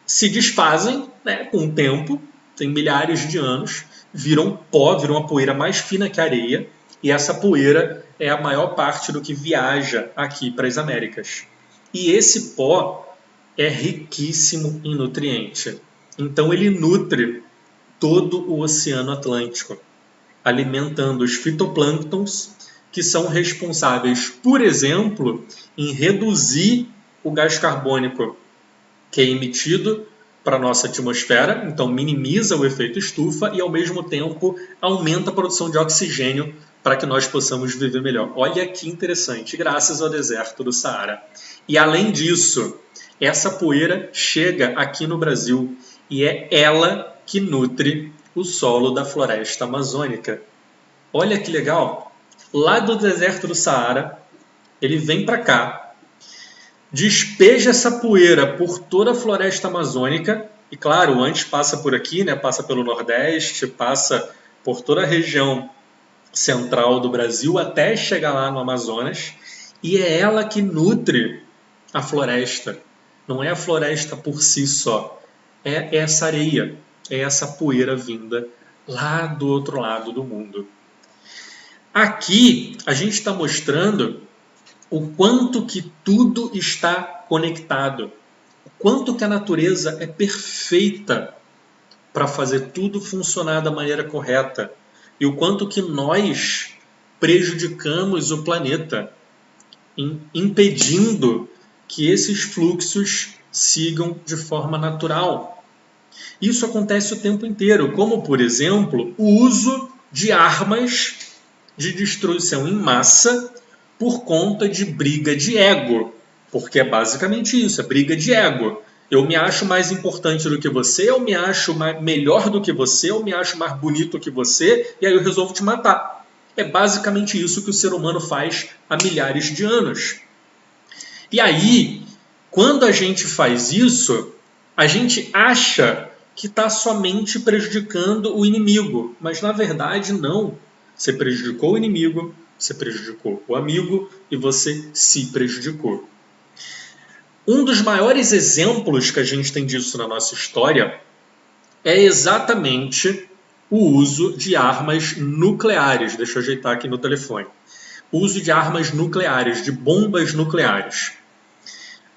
se desfazem, né, com o tempo, tem milhares de anos, viram pó, viram uma poeira mais fina que a areia, e essa poeira é a maior parte do que viaja aqui para as Américas. E esse pó é riquíssimo em nutriente. Então ele nutre todo o Oceano Atlântico, alimentando os fitoplânctons, que são responsáveis, por exemplo, em reduzir o gás carbônico que é emitido para a nossa atmosfera, então minimiza o efeito estufa e, ao mesmo tempo, aumenta a produção de oxigênio para que nós possamos viver melhor. Olha que interessante, graças ao deserto do Saara. E, além disso, essa poeira chega aqui no Brasil e é ela que nutre o solo da floresta amazônica. Olha que legal! Lá do deserto do Saara, ele vem para cá, despeja essa poeira por toda a floresta amazônica, e claro, antes passa por aqui, né, passa pelo Nordeste, passa por toda a região central do Brasil até chegar lá no Amazonas, e é ela que nutre a floresta. Não é a floresta por si só, é essa areia, é essa poeira vinda lá do outro lado do mundo. Aqui a gente está mostrando o quanto que tudo está conectado, o quanto que a natureza é perfeita para fazer tudo funcionar da maneira correta e o quanto que nós prejudicamos o planeta, impedindo que esses fluxos sigam de forma natural. Isso acontece o tempo inteiro, como, por exemplo, o uso de armas de destruição em massa por conta de briga de ego, porque é basicamente isso, é briga de ego. Eu me acho mais importante do que você, eu me acho melhor do que você, eu me acho mais bonito que você, e aí eu resolvo te matar. É basicamente isso que o ser humano faz há milhares de anos. E aí, quando a gente faz isso, a gente acha que está somente prejudicando o inimigo, mas na verdade não. Você prejudicou o inimigo, você prejudicou o amigo e você se prejudicou. Um dos maiores exemplos que a gente tem disso na nossa história é exatamente o uso de armas nucleares. Deixa eu ajeitar aqui no telefone. O uso de armas nucleares, de bombas nucleares.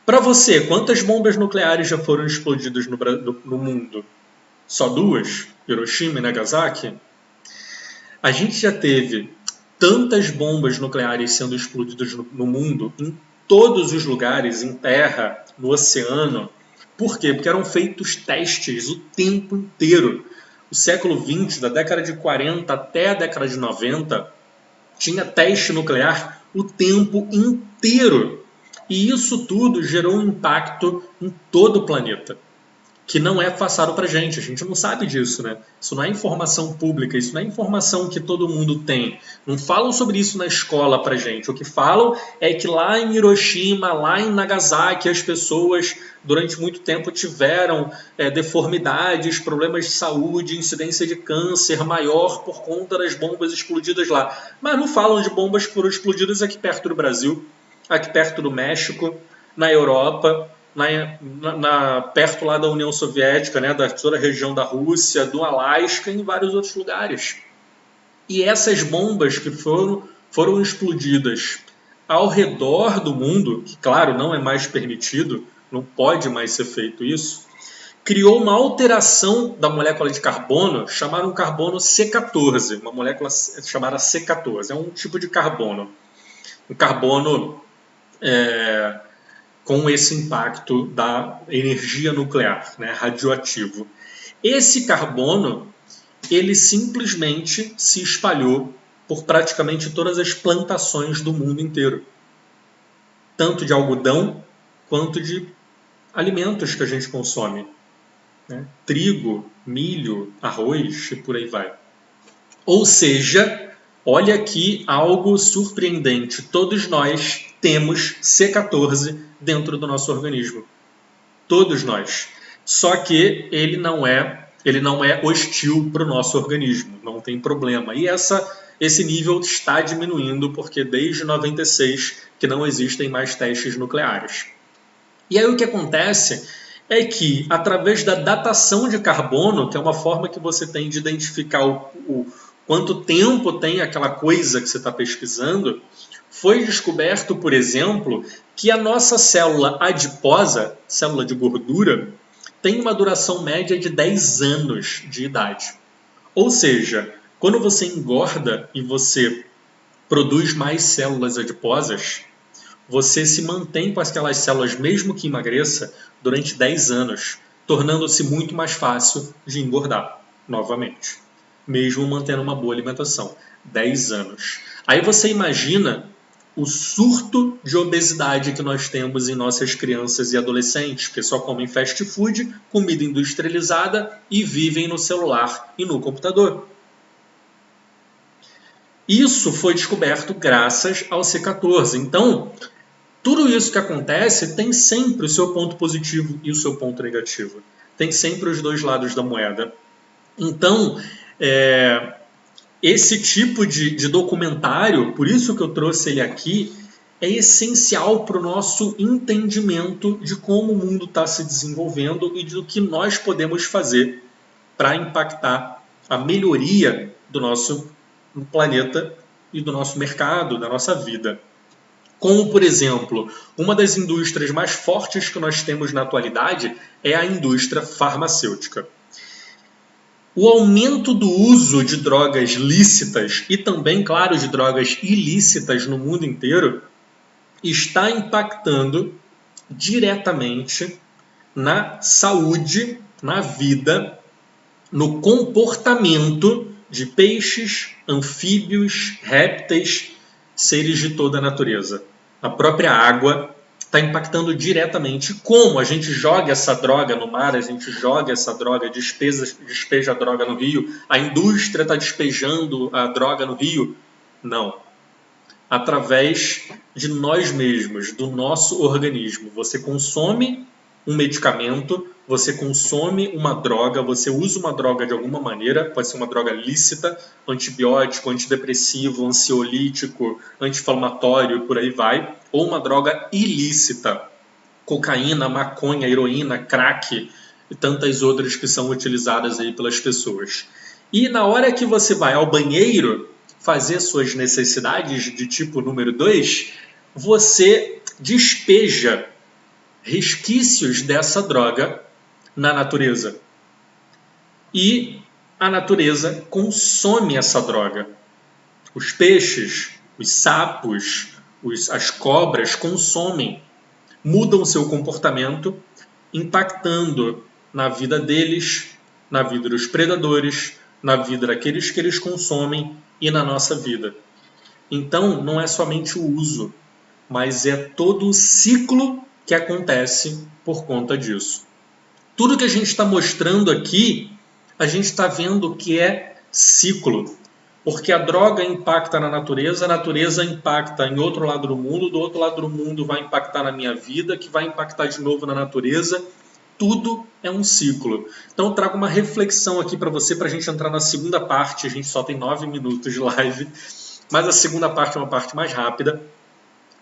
Para você, quantas bombas nucleares já foram explodidas no mundo? Só 2? Hiroshima e Nagasaki? A gente já teve tantas bombas nucleares sendo explodidas no mundo, em todos os lugares, em terra, no oceano. Por quê? Porque eram feitos testes o tempo inteiro. O século XX, da década de 40 até a década de 90, tinha teste nuclear o tempo inteiro. E isso tudo gerou um impacto em todo o planeta, que não é passado para a gente não sabe disso, né? Isso não é informação pública, isso não é informação que todo mundo tem. Não falam sobre isso na escola para gente. O que falam é que lá em Hiroshima, lá em Nagasaki, as pessoas durante muito tempo tiveram deformidades, problemas de saúde, incidência de câncer maior por conta das bombas explodidas lá. Mas não falam de bombas que foram explodidas aqui perto do Brasil, aqui perto do México, na Europa, perto lá da União Soviética, né, da toda a região da Rússia, do Alasca e em vários outros lugares. E essas bombas que foram explodidas ao redor do mundo, que claro, não é mais permitido, não pode mais ser feito isso, criou uma alteração da molécula de carbono, chamaram carbono C14, uma molécula chamada C14, é um tipo de carbono. Um carbono com esse impacto da energia nuclear, né, radioativo. Esse carbono, ele simplesmente se espalhou por praticamente todas as plantações do mundo inteiro. Tanto de algodão, quanto de alimentos que a gente consome. Né? Trigo, milho, arroz e por aí vai. Ou seja, olha aqui algo surpreendente. Todos nós temos C14 dentro do nosso organismo. Todos nós. Só que ele não é hostil para o nosso organismo. Não tem problema. E esse nível está diminuindo porque desde 96 que não existem mais testes nucleares. E aí o que acontece é que, através da datação de carbono, que é uma forma que você tem de identificar o quanto tempo tem aquela coisa que você está pesquisando, foi descoberto, por exemplo, que a nossa célula adiposa, célula de gordura, tem uma duração média de 10 anos de idade. Ou seja, quando você engorda e você produz mais células adiposas, você se mantém com aquelas células, mesmo que emagreça, durante 10 anos, tornando-se muito mais fácil de engordar novamente, mesmo mantendo uma boa alimentação. 10 anos. Aí você imagina o surto de obesidade que nós temos em nossas crianças e adolescentes, que só comem fast food, comida industrializada e vivem no celular e no computador. Isso foi descoberto graças ao C14. Então, tudo isso que acontece tem sempre o seu ponto positivo e o seu ponto negativo. Tem sempre os dois lados da moeda. Então, esse tipo de documentário, por isso que eu trouxe ele aqui, é essencial para o nosso entendimento de como o mundo está se desenvolvendo e do que nós podemos fazer para impactar a melhoria do nosso planeta e do nosso mercado, da nossa vida. Como, por exemplo, uma das indústrias mais fortes que nós temos na atualidade é a indústria farmacêutica. O aumento do uso de drogas lícitas e também, claro, de drogas ilícitas no mundo inteiro está impactando diretamente na saúde, na vida, no comportamento de peixes, anfíbios, répteis, seres de toda a natureza. A própria água está impactando diretamente. Como a gente joga essa droga no mar, a gente joga essa droga, despeja a droga no rio, a indústria está despejando a droga no rio? Não. Através de nós mesmos, do nosso organismo. Você consome um medicamento, você consome uma droga, você usa uma droga de alguma maneira, pode ser uma droga lícita, antibiótico, antidepressivo, ansiolítico, anti-inflamatório, por aí vai, ou uma droga ilícita, cocaína, maconha, heroína, crack e tantas outras que são utilizadas aí pelas pessoas. E na hora que você vai ao banheiro fazer suas necessidades de tipo número 2, você despeja resquícios dessa droga na natureza. E a natureza consome essa droga. Os peixes, os sapos, as cobras consomem, mudam seu comportamento, impactando na vida deles, na vida dos predadores, na vida daqueles que eles consomem e na nossa vida. Então, não é somente o uso, mas é todo o ciclo que acontece por conta disso. Tudo que a gente está mostrando aqui, a gente está vendo que é ciclo. Porque a droga impacta na natureza, a natureza impacta em outro lado do outro lado do mundo vai impactar na minha vida, que vai impactar de novo na natureza. Tudo é um ciclo. Então eu trago uma reflexão aqui para você, para a gente entrar na segunda parte. A gente só tem 9 minutos de live, mas a segunda parte é uma parte mais rápida.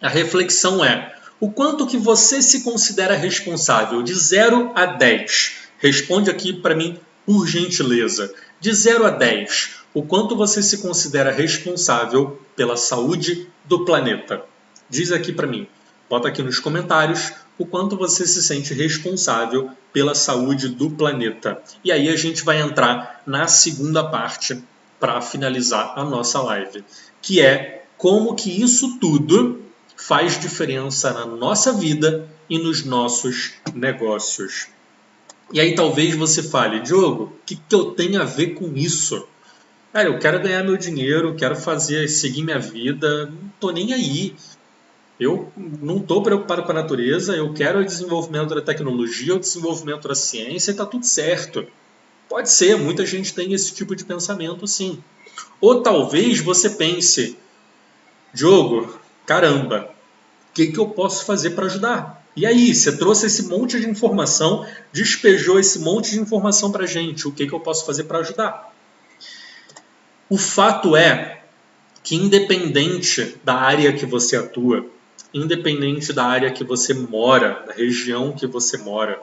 A reflexão é: o quanto que você se considera responsável? De 0 a 10. Responde aqui para mim, por gentileza. De 0 a 10, o quanto você se considera responsável pela saúde do planeta? Diz aqui para mim. Bota aqui nos comentários o quanto você se sente responsável pela saúde do planeta. E aí a gente vai entrar na segunda parte para finalizar a nossa live, que é como que isso tudo faz diferença na nossa vida e nos nossos negócios. E aí talvez você fale: Diogo, o que eu tenho a ver com isso? Cara, eu quero ganhar meu dinheiro, quero seguir minha vida, não estou nem aí. Eu não estou preocupado com a natureza, eu quero o desenvolvimento da tecnologia, o desenvolvimento da ciência, e está tudo certo. Pode ser, muita gente tem esse tipo de pensamento, sim. Ou talvez você pense: Diogo, caramba, o que eu posso fazer para ajudar? E aí, você trouxe esse monte de informação, despejou esse monte de informação para a gente, o que eu posso fazer para ajudar? O fato é que, independente da área que você atua, independente da área que você mora, da região que você mora,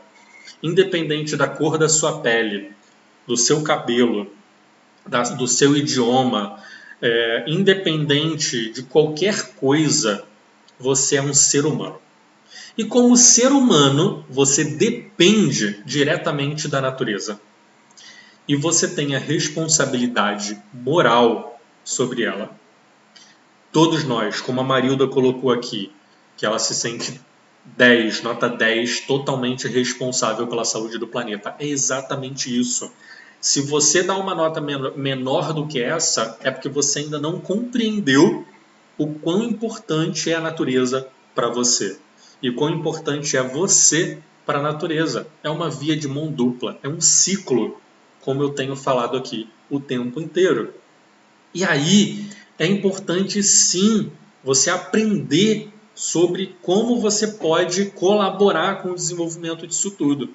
independente da cor da sua pele, do seu cabelo, do seu idioma, independente de qualquer coisa, você é um ser humano. E como ser humano, você depende diretamente da natureza. E você tem a responsabilidade moral sobre ela. Todos nós, como a Marilda colocou aqui, que ela se sente 10, nota 10, totalmente responsável pela saúde do planeta. É exatamente isso. Se você dá uma nota menor do que essa, é porque você ainda não compreendeu o quão importante é a natureza para você. E o quão importante é você para a natureza. É uma via de mão dupla, é um ciclo, como eu tenho falado aqui o tempo inteiro. E aí é importante sim você aprender sobre como você pode colaborar com o desenvolvimento disso tudo.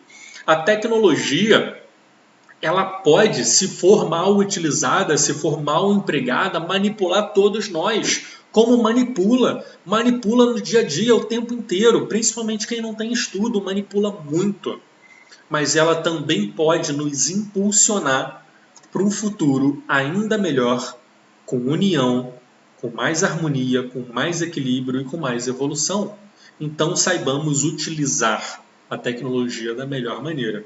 A tecnologia, ela pode, se for mal utilizada, se for mal empregada, manipular todos nós. Como manipula? Manipula no dia a dia, o tempo inteiro. Principalmente quem não tem estudo, manipula muito. Mas ela também pode nos impulsionar para um futuro ainda melhor, com união, com mais harmonia, com mais equilíbrio e com mais evolução. Então saibamos utilizar a tecnologia da melhor maneira.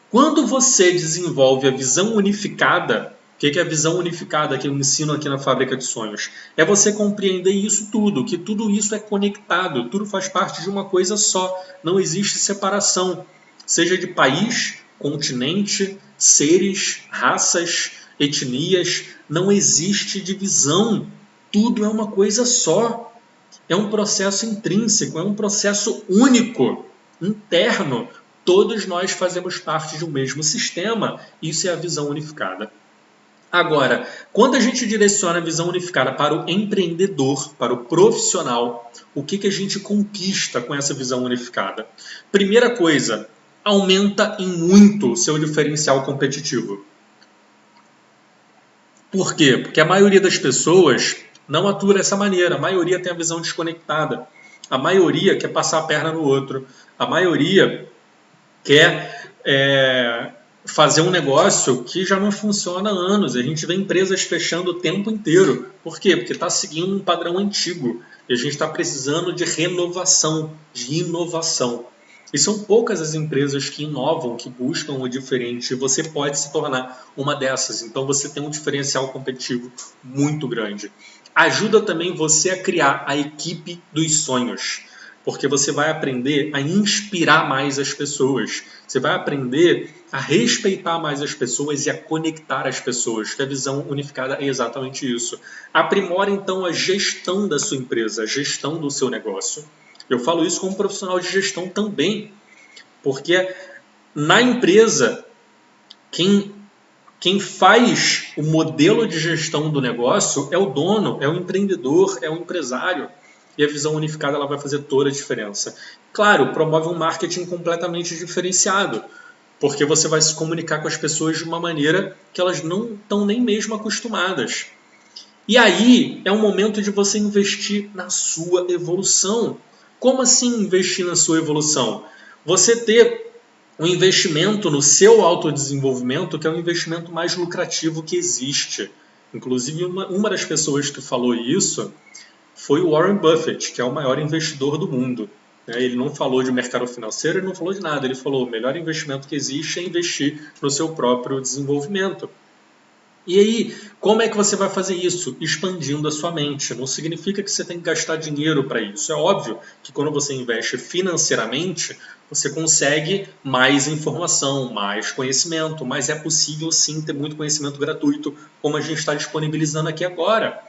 Quando você desenvolve a visão unificada, o que é a visão unificada que eu ensino aqui na Fábrica de Sonhos? É você compreender isso tudo, que tudo isso é conectado, tudo faz parte de uma coisa só, não existe separação, seja de país, continente, seres, raças, etnias, não existe divisão, tudo é uma coisa só, é um processo intrínseco, é um processo único, interno. Todos nós fazemos parte de um mesmo sistema, isso é a visão unificada. Agora, quando a gente direciona a visão unificada para o empreendedor, para o profissional, o que a gente conquista com essa visão unificada? Primeira coisa, aumenta em muito o seu diferencial competitivo. Por quê? Porque a maioria das pessoas não atua dessa maneira, a maioria tem a visão desconectada. A maioria quer passar a perna no outro. A maioria quer fazer um negócio que já não funciona há anos. A gente vê empresas fechando o tempo inteiro. Por quê? Porque está seguindo um padrão antigo. E a gente está precisando de renovação, de inovação. E são poucas as empresas que inovam, que buscam o diferente. E você pode se tornar uma dessas. Então você tem um diferencial competitivo muito grande. Ajuda também você a criar a equipe dos sonhos. Porque você vai aprender a inspirar mais as pessoas. Você vai aprender a respeitar mais as pessoas e a conectar as pessoas, que a visão unificada é exatamente isso. Aprimora, então, a gestão da sua empresa, a gestão do seu negócio. Eu falo isso como profissional de gestão também, porque na empresa, quem faz o modelo de gestão do negócio é o dono, é o empreendedor, é o empresário. E a visão unificada ela vai fazer toda a diferença. Claro, promove um marketing completamente diferenciado, porque você vai se comunicar com as pessoas de uma maneira que elas não estão nem mesmo acostumadas. E aí é um momento de você investir na sua evolução. Como assim investir na sua evolução? Você ter um investimento no seu autodesenvolvimento, que é o investimento mais lucrativo que existe. Inclusive, uma das pessoas que falou isso foi o Warren Buffett, que é o maior investidor do mundo. Ele não falou de mercado financeiro, ele não falou de nada. Ele falou: o melhor investimento que existe é investir no seu próprio desenvolvimento. E aí, como é que você vai fazer isso? Expandindo a sua mente. Não significa que você tem que gastar dinheiro para isso. É óbvio que quando você investe financeiramente, você consegue mais informação, mais conhecimento, mas é possível sim ter muito conhecimento gratuito, como a gente está disponibilizando aqui agora.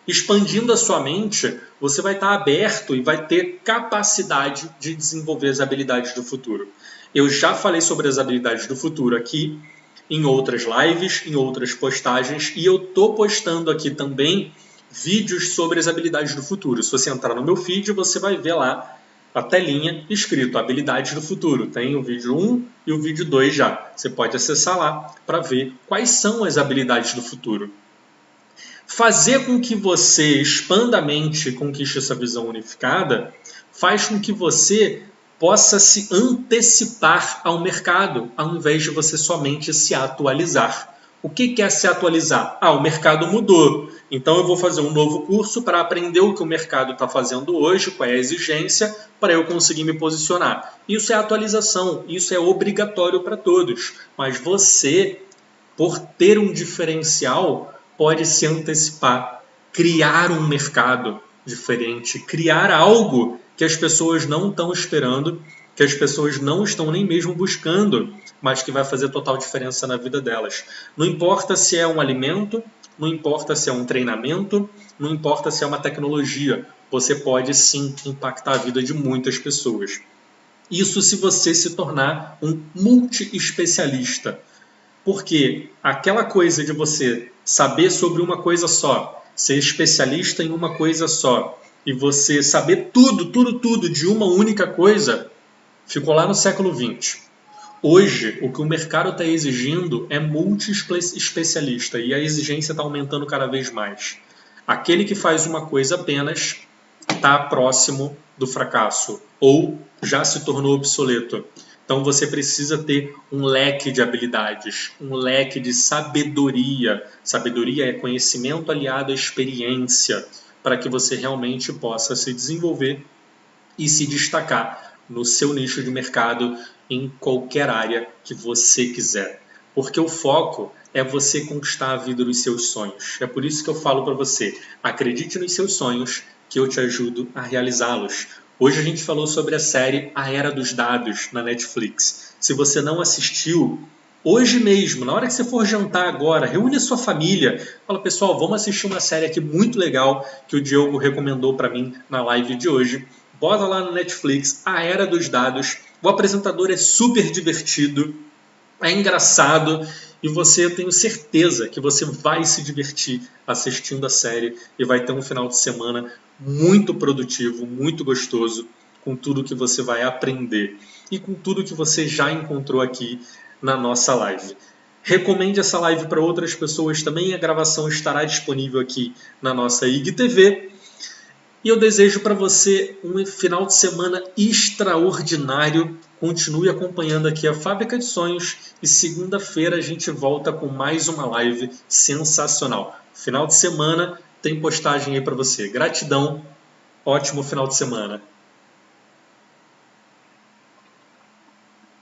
Expandindo a sua mente, você vai estar aberto e vai ter capacidade de desenvolver as habilidades do futuro. Eu já falei sobre as habilidades do futuro aqui em outras lives, em outras postagens, e eu estou postando aqui também vídeos sobre as habilidades do futuro. Se você entrar no meu feed, você vai ver lá a telinha escrito habilidades do futuro. Tem o vídeo 1 e o vídeo 2 já. Você pode acessar lá para ver quais são as habilidades do futuro. Fazer com que você expanda a mente e conquiste essa visão unificada faz com que você possa se antecipar ao mercado, ao invés de você somente se atualizar. O que é se atualizar? O mercado mudou, então eu vou fazer um novo curso para aprender o que o mercado está fazendo hoje, qual é a exigência, para eu conseguir me posicionar. Isso é atualização, isso é obrigatório para todos, mas você, por ter um diferencial, pode se antecipar, criar um mercado diferente, criar algo que as pessoas não estão esperando, que as pessoas não estão nem mesmo buscando, mas que vai fazer total diferença na vida delas. Não importa se é um alimento, não importa se é um treinamento, não importa se é uma tecnologia, você pode sim impactar a vida de muitas pessoas. Isso se você se tornar um multi-especialista. Porque aquela coisa de você saber sobre uma coisa só, ser especialista em uma coisa só, e você saber tudo de uma única coisa, ficou lá no século XX. Hoje, o que o mercado está exigindo é multi-especialista, e a exigência está aumentando cada vez mais. Aquele que faz uma coisa apenas está próximo do fracasso, ou já se tornou obsoleto. Então você precisa ter um leque de habilidades, um leque de sabedoria. Sabedoria é conhecimento aliado à experiência, para que você realmente possa se desenvolver e se destacar no seu nicho de mercado em qualquer área que você quiser. Porque o foco é você conquistar a vida dos seus sonhos. É por isso que eu falo para você, acredite nos seus sonhos que eu te ajudo a realizá-los. Hoje a gente falou sobre a série A Era dos Dados na Netflix. Se você não assistiu, hoje mesmo, na hora que você for jantar agora, reúne a sua família. Fala, pessoal, vamos assistir uma série aqui muito legal que o Diogo recomendou para mim na live de hoje. Bota lá no Netflix, A Era dos Dados. O apresentador é super divertido, é engraçado e eu tenho certeza que você vai se divertir assistindo a série e vai ter um final de semana muito produtivo, muito gostoso, com tudo que você vai aprender e com tudo que você já encontrou aqui na nossa live. Recomende essa live para outras pessoas também, a gravação estará disponível aqui na nossa IGTV. E eu desejo para você um final de semana extraordinário. Continue acompanhando aqui a Fábrica de Sonhos e segunda-feira a gente volta com mais uma live sensacional. Final de semana tem postagem aí para você. Gratidão, ótimo final de semana.